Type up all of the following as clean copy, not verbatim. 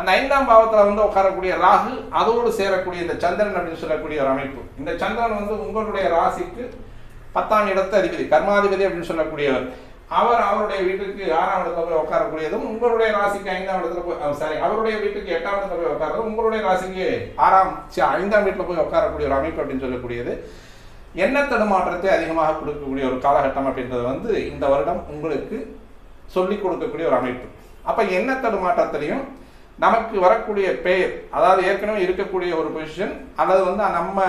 அந்த 5ஆம் பாவத்தில் வந்து உட்காரக்கூடிய ராகு அதோடு சேரக்கூடிய இந்த சந்திரன் அப்படின்னு சொல்லக்கூடிய ஒரு அமைப்பு. இந்த சந்திரன் வந்து உங்களுடைய ராசிக்கு 10ஆம் இடத்து அதிபதி, கர்மாதிபதி அப்படின்னு சொல்லக்கூடியவர். அவருடைய வீட்டுக்கு 6ஆம் இடத்துல போய் உட்காரக்கூடியதும் உங்களுடைய ராசிக்கு 5ஆம் இடத்துல போய் அவருடைய வீட்டுக்கு 8ஆம் இடத்துல போய் உட்காரதும் உங்களுடைய ராசிக்கு 5ஆம் வீட்டில் போய் உட்காரக்கூடிய ஒரு அமைப்பு அப்படின்னு சொல்லக்கூடியது எண்ண தடுமாற்றத்தை அதிகமாக கொடுக்கக்கூடிய ஒரு காலகட்டம் அப்படின்றது வந்து இந்த வருடம் உங்களுக்கு சொல்லிக் கொடுக்கக்கூடிய ஒரு அமைப்பு. அப்போ எண்ண தடுமாற்றத்திலையும் நமக்கு வரக்கூடிய பெயர், அதாவது ஏற்கனவே இருக்கக்கூடிய ஒரு பொசிஷன் அல்லது வந்து நம்ம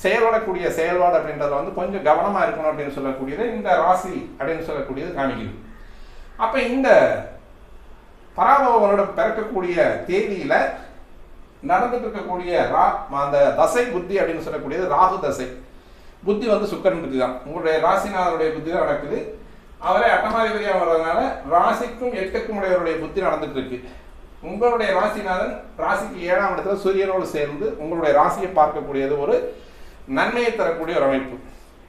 செயல்படக்கூடிய செயல்பாடு அப்படின்றத வந்து கொஞ்சம் கவனமாக இருக்கணும் அப்படின்னு சொல்லக்கூடியது இந்த ராசி அப்படின்னு சொல்லக்கூடியது காணிக்குது. அப்போ இந்த பராபவனோட பிறக்கக்கூடிய தேதியில் நடந்துட்டு இருக்கக்கூடிய அந்த தசை புத்தி அப்படின்னு சொல்லக்கூடியது ராகு தசை. புத்தி வந்து சுக்கரன் புத்தி தான், உங்களுடைய ராசிநாதனுடைய புத்தி தான் நடக்குது. அவரே அட்டமாதிபதியாக வர்றதுனால ராசிக்கும் 8க்கும் உடையவருடைய புத்தி நடந்துட்டு இருக்கு. உங்களுடைய ராசிநாதன் ராசிக்கு 7ஆம் இடத்துல சூரியனோடு சேர்ந்து உங்களுடைய ராசியை பார்க்கக்கூடியது ஒரு நன்மையை தரக்கூடிய ஒரு அமைப்பு.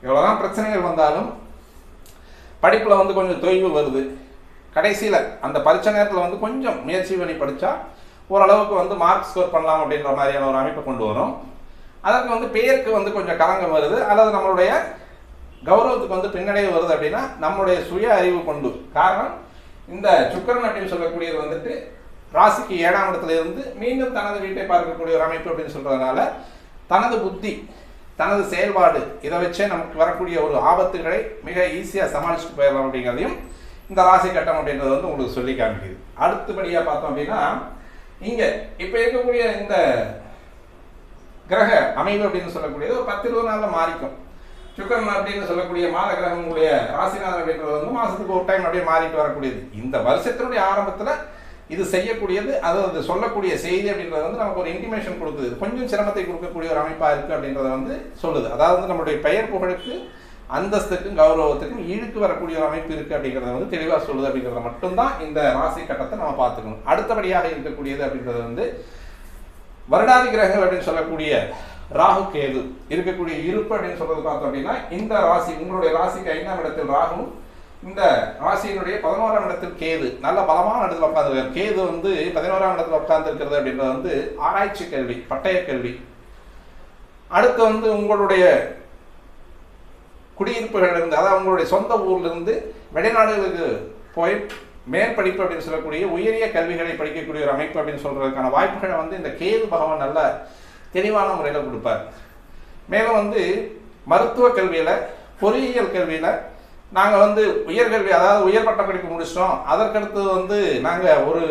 எவ்வளோதான் பிரச்சனைகள் வந்தாலும் படிப்பில் வந்து கொஞ்சம் தொய்வு வருது, கடைசியில் அந்த பரீட்சை நேரத்தில் வந்து கொஞ்சம் முயற்சி பண்ணி படித்தா ஓரளவுக்கு வந்து மார்க் ஸ்கோர் பண்ணலாம் அப்படின்ற மாதிரியான ஒரு அமைப்பை கொண்டு வரும். அதற்கு வந்து பெயருக்கு வந்து கொஞ்சம் கலங்கம் வருது, அல்லது நம்மளுடைய கௌரவத்துக்கு வந்து பின்னடைவு வருது அப்படின்னா நம்மளுடைய சுய அறிவு கொண்டு. காரணம் இந்த சுக்கிரன் அப்படின்னு சொல்லக்கூடியது வந்துட்டு ராசிக்கு 7ஆம் இடத்துல இருந்து மீண்டும் தனது வீட்டை பார்க்கக்கூடிய ஒரு அமைப்பு அப்படின்னு சொல்றதுனால தனது புத்தி, தனது செயல்பாடு, இதை வச்சே நமக்கு வரக்கூடிய ஒரு ஆபத்துகளை மிக ஈஸியாக சமாளிச்சுட்டு போயிடலாம் அப்படிங்கிறதையும் இந்த ராசி கட்டம் அப்படின்றது வந்து உங்களுக்கு சொல்லி காமிக்குது. அடுத்தபடியாக பார்த்தோம் அப்படின்னா இங்கே இப்போ இருக்கக்கூடிய இந்த கிரக அமைவு அப்படின்னு சொல்லக்கூடியது ஒரு 10-20 நாளில் மாறிக்கும். சுக்கிரன் அப்படின்னு சொல்லக்கூடிய மாத கிரகங்களுடைய ராசிநாதன் அப்படின்றது வந்து மாதத்துக்கு ஒரு டைம் அப்படியே மாறிட்டு வரக்கூடியது. இந்த வருஷத்தினுடைய ஆரம்பத்தில் இது செய்யக்கூடியது, அது சொல்லக்கூடிய செய்தி அப்படின்றது வந்து நமக்கு ஒரு இன்டிமேஷன் கொடுக்குது. கொஞ்சம் சிரமத்தை கொடுக்கக்கூடிய ஒரு அமைப்பாக இருக்குது அப்படின்றத வந்து சொல்லுது. அதாவது வந்து நம்மளுடைய பெயர் புகழுக்கு, அந்தஸ்துக்கும், கௌரவத்துக்கும் ஈடுக்கு வரக்கூடிய ஒரு அமைப்பு இருக்குது அப்படிங்கிறத வந்து தெளிவாக சொல்லுது. அப்படிங்கிறத மட்டும்தான் இந்த ராசி கட்டத்தை நம்ம பார்த்துக்கணும். அடுத்தபடியாக இருக்கக்கூடியது அப்படின்றது வந்து வருடாதி கிரகங்கள் அப்படின்னு சொல்லக்கூடிய ராகு கேது இருக்கக்கூடிய இருப்பு அப்படின்னு சொல்றது பார்த்தோம் அப்படின்னா இந்த ராசி, உங்களுடைய ராசிக்கு 5ஆம் இடத்தில் ராகுவும் இந்த ராசியினுடைய 11ஆம் இடத்தில் கேது நல்ல பலமான இடத்துல உட்கார்ந்து. கேது வந்து 11ஆம் இடத்துல உட்கார்ந்து இருக்கிறது அப்படின்றது வந்து ஆராய்ச்சி கல்வி, பட்டய கல்வி. அடுத்து வந்து உங்களுடைய குடியிருப்புகள் இருந்து, அதாவது உங்களுடைய சொந்த ஊர்ல இருந்து வெளிநாடுகளுக்கு போய் மேற்படிப்பு அப்படின்னு சொல்லக்கூடிய உயரிய கல்விகளை படிக்கக்கூடிய ஒரு அமைப்பு அப்படின்னு சொல்றதுக்கான வாய்ப்புகளை வந்து இந்த கேது பகவான் நல்ல தெளிவான முறையில் கொடுப்பார். மேலும் வந்து மருத்துவ கல்வியில், பொறியியல் கல்வியில் நாங்கள் வந்து உயர்கல்வி, அதாவது உயர்பட்ட படிப்பு முடிச்சிட்டோம், அதற்கடுத்து வந்து நாங்கள் ஒரு